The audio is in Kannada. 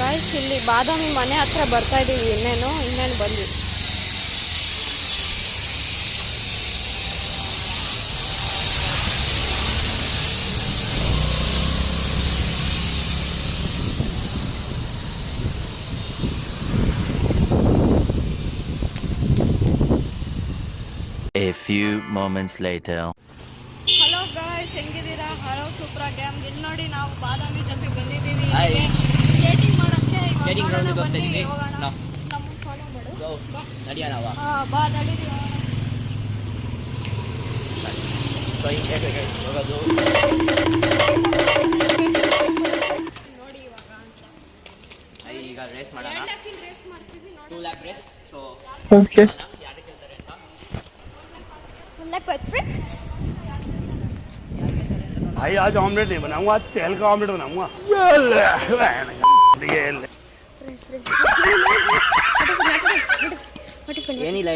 ಗಾಯ್ಸ್ ಇಲ್ಲಿ ಬಾದಾಮಿ ಮನೆ ಹತ್ರ ಬರ್ತಾ ಇದೀವಿ. ಇನ್ನೇನು ಬಂದ್ವಿ. A few moments later. Hello guys, ಹೆಂಗಿದ್ದೀರಾ? ಹಲೋ ಸೂಪ್ರಾ ಡ್ಯಾಮ್. ಇಲ್ಲಿ ನೋಡಿ ನಾವು ಬಾದಾಮಿ ಜೊತೆ ಬಂದಿದ್ದೀವಿ ಸ್ಕೇಟಿಂಗ್ ಮಾಡೋಕ್ಕೆ. ಸ್ಕೇಟಿಂಗ್ ಗ್ರೌಂಡಿಗೆ ಹೋಗ್ತಾ ಇದ್ದೀವಿ. ನಮ್ಮನ್ನು ಫಾಲೋ ಮಾಡು. ನಡಿಯೋಣ ಬಾ ನಡೀರಿ. ಸೊ ಹಿಂಗೆ ಹೋಗೋದು ನೋಡಿ ಇವಾಗ ಅಂತ ಈಗ ರೇಸ್ ಮಾಡೋಣ. ರೇಸ್ ಮಾಡ್ತೀವಿ ನೋಡಿ. 2 ಲ್ಯಾಪ್ ರೇಸ್. ಸೊ ಓಕೆ, ಯಾರು ಗೆಲ್ತಾರೆ ಅಂತ भाई आज ऑमलेट नहीं बनाऊंगा, आज तेल का ऑमलेट बनाऊंगा। ಏನಿಲ್ಲ